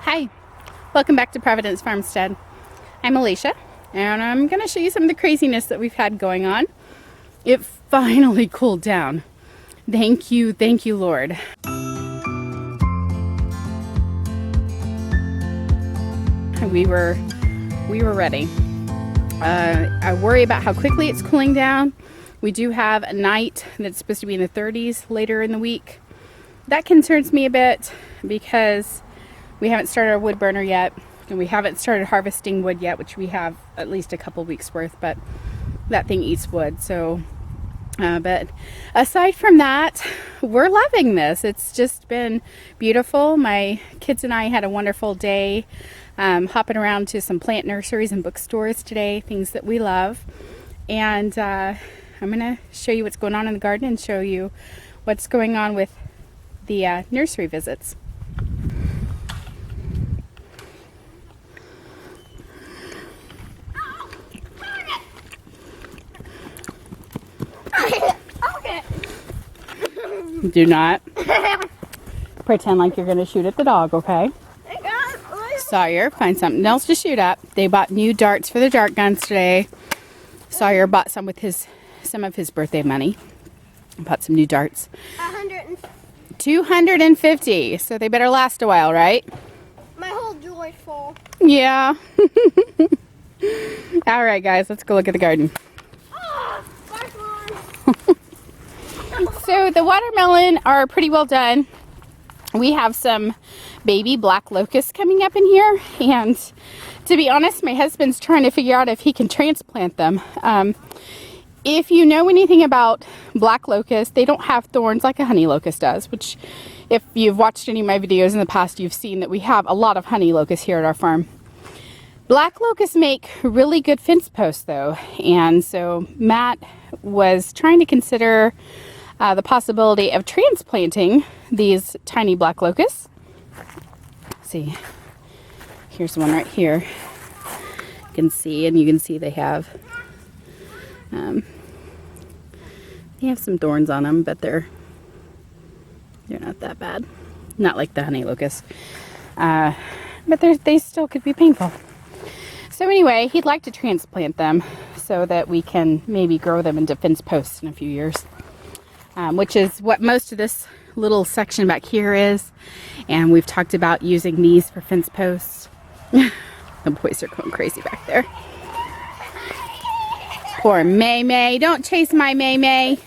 Hi, welcome back to Providence Farmstead. I'm Alicia, and I'm going to show you some of the craziness that we've had going on. It finally cooled down. Thank you, Lord. We were ready. I worry about how quickly it's cooling down. We do have a night that's supposed to be in the 30s later in the week. That concerns me a bit because we haven't started our wood burner yet, and we haven't started harvesting wood yet, which we have at least a couple weeks worth, but that thing eats wood. So but aside from that, we're loving this. It's just been beautiful. My kids and I had a wonderful day hopping around to some plant nurseries and bookstores today, things that we love. And I'm going to show you what's going on in the garden and show you what's going on with the nursery visits. Do not pretend like you're going to shoot at the dog, okay? Sawyer, find something else to shoot at. They bought new darts for the dart guns today. Sawyer bought some with some of his birthday money. Bought some new darts. 250. So they better last a while, right? My whole joy's full. Yeah. All right, guys, let's go look at the garden. So the watermelon are pretty well done. We have some baby black locusts coming up in here, and to be honest, my husband's trying to figure out if he can transplant them. If you know anything about black locusts, they don't have thorns like a honey locust does, which if you've watched any of my videos in the past, you've seen that we have a lot of honey locusts here at our farm. Black locusts make really good fence posts though, and so Matt was trying to consider the possibility of transplanting these tiny black locusts. Let's see, here's one right here. You can see they have some thorns on them, but they're not that bad. Not like the honey locust, but they still could be painful. So anyway, he'd like to transplant them so that we can maybe grow them into fence posts in a few years. Which is what most of this little section back here is. And we've talked about using these for fence posts. The boys are going crazy back there. Poor May May. Don't chase my May May.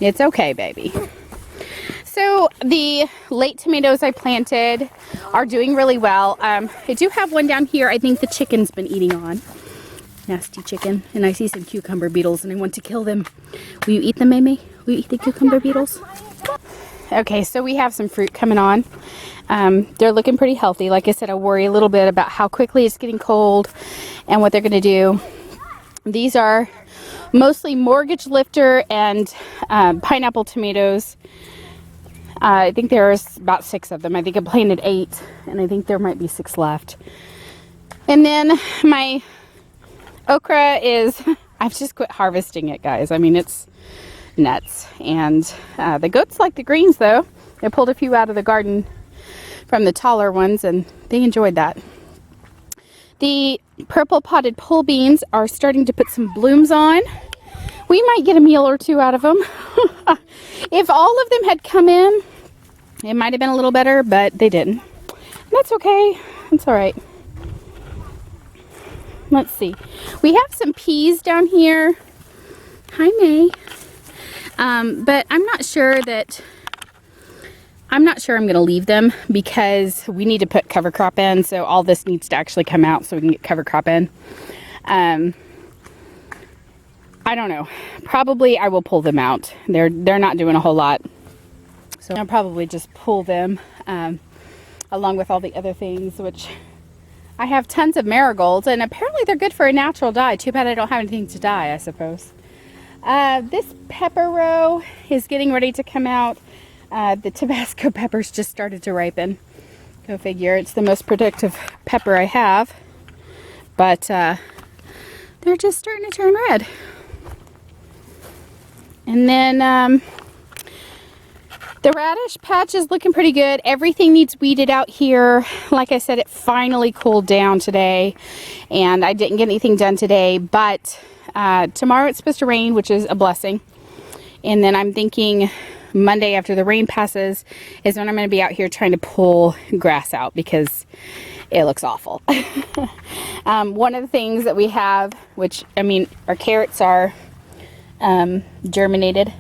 It's okay, baby. So the late tomatoes I planted are doing really well. I do have one down here I think the chicken's been eating on. Nasty chicken. And I see some cucumber beetles and I want to kill them. Will you eat them, May May? Will you eat the cucumber beetles? Okay, so we have some fruit coming on. They're looking pretty healthy. Like I said, I worry a little bit about how quickly it's getting cold and what they're going to do. These are mostly mortgage lifter and pineapple tomatoes. I think there's about 6 of them. I think I planted 8, and I think there might be 6 left. And then my okra is, I've just quit harvesting it, guys. I mean, it's nuts. And the goats like the greens, though. I pulled a few out of the garden from the taller ones, and they enjoyed that. The purple potted pole beans are starting to put some blooms on. We might get a meal or 2 out of them. If all of them had come in, it might have been a little better, but they didn't. That's okay. It's all right. Let's see. We have some peas down here. Hi, May. But I'm not sure I'm going to leave them because we need to put cover crop in. So all this needs to actually come out so we can get cover crop in. I don't know. Probably I will pull them out. They're not doing a whole lot. So I'll probably just pull them along with all the other things, which I have tons of marigolds, and apparently they're good for a natural dye. Too bad I don't have anything to dye, I suppose. This pepper row is getting ready to come out. The Tabasco peppers just started to ripen. Go figure. It's the most productive pepper I have. But they're just starting to turn red. And then The radish patch is looking pretty good. Everything needs weeded out here. Like I said, it finally cooled down today, and I didn't get anything done today, but tomorrow it's supposed to rain, which is a blessing. And then I'm thinking Monday after the rain passes is when I'm going to be out here trying to pull grass out because it looks awful. One of the things that we have, which, I mean, our carrots are germinated.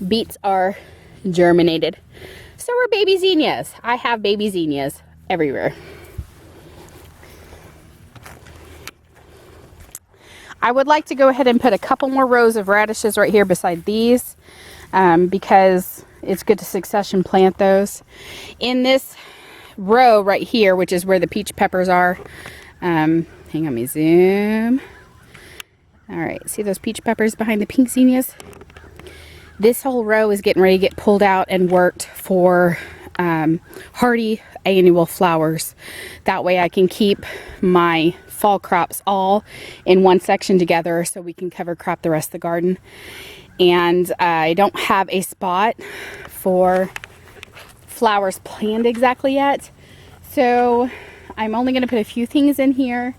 Beets are germinated. So are baby zinnias. I have baby zinnias everywhere. I would like to go ahead and put a couple more rows of radishes right here beside these because it's good to succession plant those. In this row right here, which is where the peach peppers are, hang on, let me zoom. All right, see those peach peppers behind the pink zinnias? This whole row is getting ready to get pulled out and worked for hardy annual flowers. That way I can keep my fall crops all in one section together so we can cover crop the rest of the garden. And I don't have a spot for flowers planned exactly yet. So I'm only going to put a few things in here.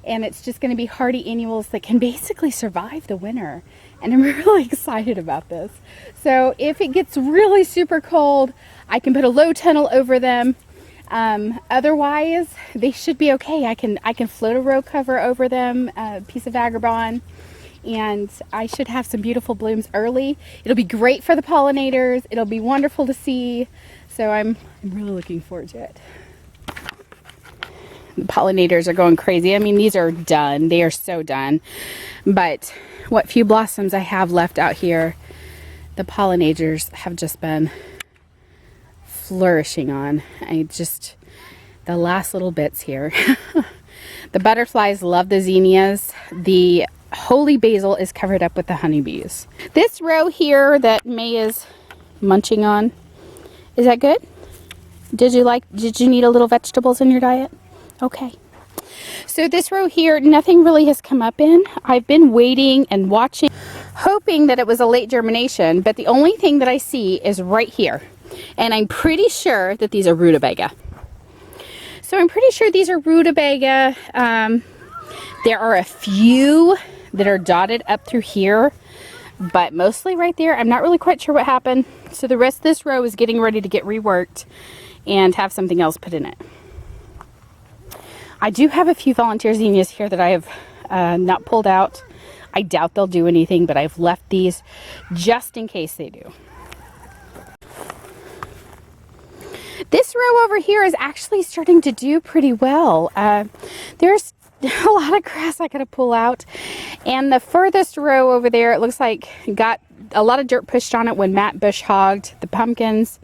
And it's just going to be hardy annuals that can basically survive the winter. And I'm really excited about this. So if it gets really super cold, I can put a low tunnel over them. Otherwise, they should be okay. I can float a row cover over them, a piece of vagabond, and I should have some beautiful blooms early. It'll be great for the pollinators. It'll be wonderful to see. So I'm really looking forward to it. The pollinators are going crazy. I mean, these are done. They are so done. But what few blossoms I have left out here, the pollinators have just been flourishing on. The last little bits here. The butterflies love the zinnias. The holy basil is covered up with the honeybees. This row here that May is munching on, is that good? Did you need a little vegetables in your diet? Okay. So this row here, nothing really has come up in. I've been waiting and watching, hoping that it was a late germination, but the only thing that I see is right here. And I'm pretty sure that these are rutabaga. So I'm pretty sure these are rutabaga. There are a few that are dotted up through here, but mostly right there. I'm not really quite sure what happened. So the rest of this row is getting ready to get reworked and have something else put in it. I do have a few volunteer zinnias here that I have not pulled out. I doubt they'll do anything, but I've left these just in case they do. This row over here is actually starting to do pretty well. There's a lot of grass I gotta pull out. And the furthest row over there, it looks like got a lot of dirt pushed on it when Matt bush hogged the pumpkins.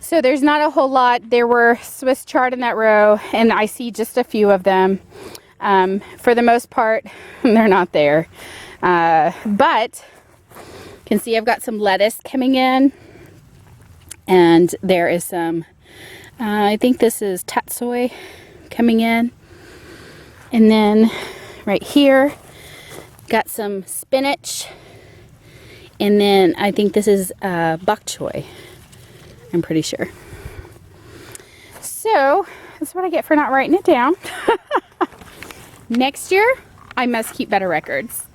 So there's not a whole lot. There were Swiss chard in that row, and I see just a few of them. For the most part, they're not there. But you can see I've got some lettuce coming in. And there is some, I think this is tatsoi coming in. And then right here, got some spinach. And then I think this is bok choy. I'm pretty sure. So that's what I get for not writing it down. Next year, I must keep better records.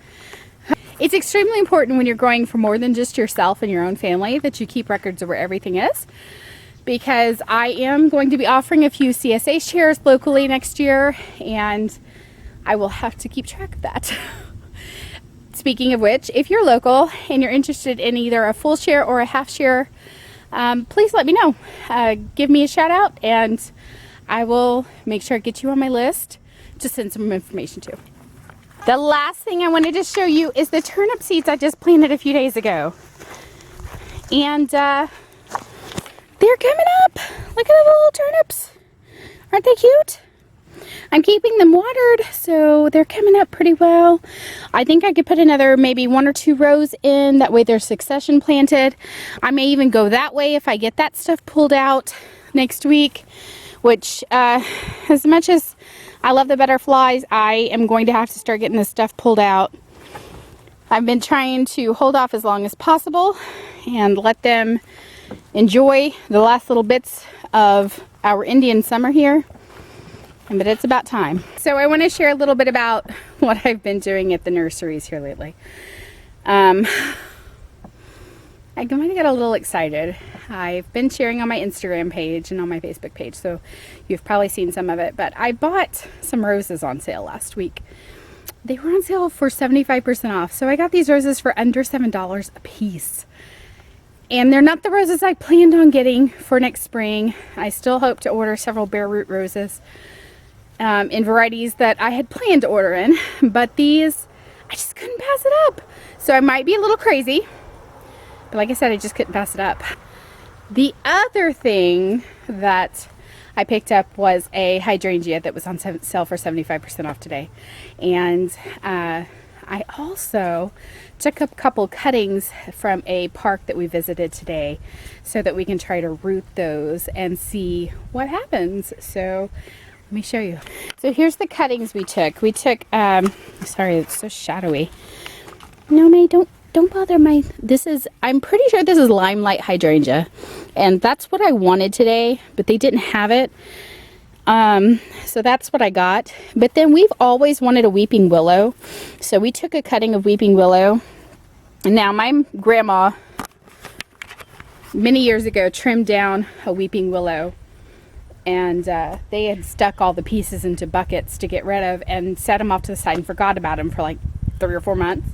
It's extremely important when you're growing for more than just yourself and your own family that you keep records of where everything is. Because I am going to be offering a few CSA shares locally next year, and I will have to keep track of that. Speaking of which, if you're local and you're interested in either a full share or a half share, please let me know. Give me a shout out and I will make sure I get you on my list to send some information to. The last thing I wanted to show you is the turnip seeds I just planted a few days ago. And they're coming up. Look at the little turnips. Aren't they cute? I'm keeping them watered, so they're coming up pretty well. I think I could put another maybe 1 or 2 rows in. That way they're succession planted. I may even go that way if I get that stuff pulled out next week, which as much as I love the butterflies, I am going to have to start getting this stuff pulled out I've been trying to hold off as long as possible and let them enjoy the last little bits of our Indian summer here. But it's about time. So I want to share a little bit about what I've been doing at the nurseries here lately. I might have got a little excited. I've been sharing on my Instagram page and on my Facebook page, so you've probably seen some of it. But I bought some roses on sale last week. They were on sale for 75% off. So I got these roses for under $7 a piece. And they're not the roses I planned on getting for next spring. I still hope to order several bare root roses in varieties that I had planned to order in. But these, I just couldn't pass it up. So I might be a little crazy. But like I said, I just couldn't pass it up. The other thing that I picked up was a hydrangea that was on sale for 75% off today. And I also took a couple cuttings from a park that we visited today so that we can try to root those and see what happens. So let me show you. So here's the cuttings we took. We took, sorry, it's so shadowy. No, May, don't bother my, I'm pretty sure this is limelight hydrangea. And that's what I wanted today, but they didn't have it. So that's what I got. But then we've always wanted a weeping willow. So we took a cutting of weeping willow. Now my grandma, many years ago, trimmed down a weeping willow. And they had stuck all the pieces into buckets to get rid of and set them off to the side and forgot about them for like 3 or 4 months.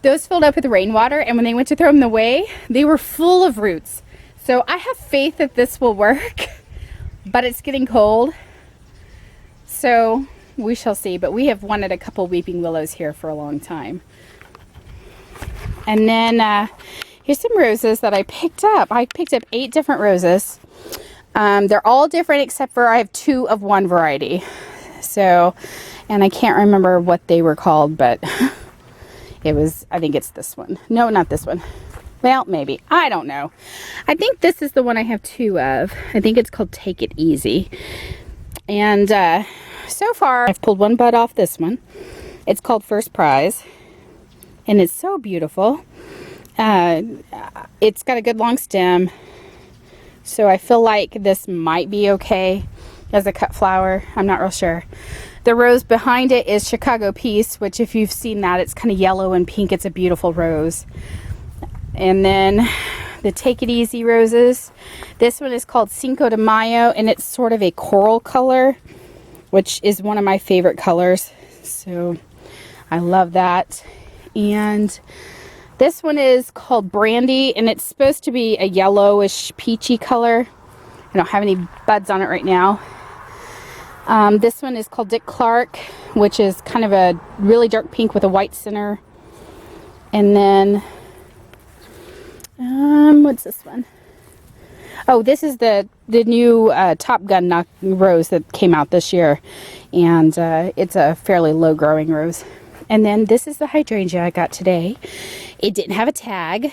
Those filled up with rainwater, and when they went to throw them away, they were full of roots. So I have faith that this will work, but it's getting cold. So we shall see, but we have wanted a couple weeping willows here for a long time. And then here's some roses that I picked up. I picked up 8 different roses. They're all different except for I have 2 of one variety. So, and I can't remember what they were called, but I think it's this one. No, not this one. Well, maybe. I don't know. I think this is the one I have 2 of. I think it's called Take It Easy. And so far, I've pulled one bud off this one. It's called First Prize. And it's so beautiful. It's got a good long stem. So I feel like this might be okay as a cut flower. I'm not real sure. The rose behind it is Chicago Peace, which if you've seen that, it's kind of yellow and pink. It's a beautiful rose. And then the Take It Easy roses. This one is called Cinco de Mayo, and it's sort of a coral color, which is one of my favorite colors. So I love that. And this one is called Brandy, and it's supposed to be a yellowish peachy color. I don't have any buds on it right now. This one is called Dick Clark, which is kind of a really dark pink with a white center. And then, what's this one? Oh, this is the new Top Gun rose that came out this year. And it's a fairly low growing rose. And then this is the hydrangea I got today. It didn't have a tag,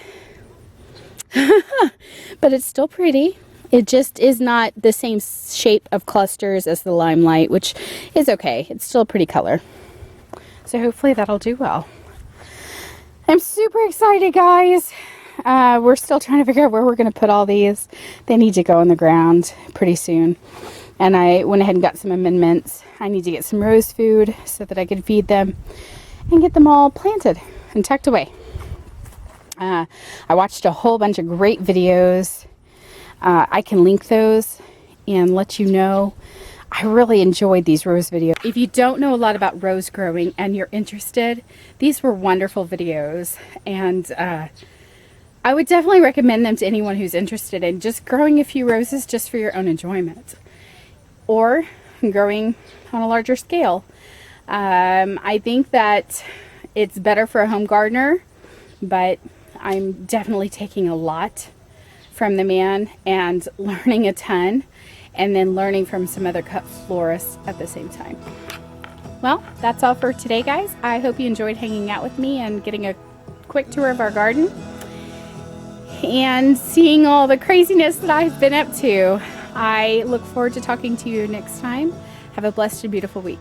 but it's still pretty. It just is not the same shape of clusters as the limelight, which is okay. It's still a pretty color. So hopefully that'll do well. I'm super excited, guys. We're still trying to figure out where we're going to put all these. They need to go in the ground pretty soon. And I went ahead and got some amendments. I need to get some rose food so that I can feed them and get them all planted and tucked away. I watched a whole bunch of great videos. I can link those and let you know. I really enjoyed these rose videos. If you don't know a lot about rose growing and you're interested, these were wonderful videos. And I would definitely recommend them to anyone who's interested in just growing a few roses just for your own enjoyment. Or growing on a larger scale. I think that it's better for a home gardener, but I'm definitely taking a lot from the man and learning a ton, and then learning from some other cut florists at the same time. Well, that's all for today, guys. I hope you enjoyed hanging out with me and getting a quick tour of our garden and seeing all the craziness that I've been up to. I look forward to talking to you next time. Have a blessed and beautiful week.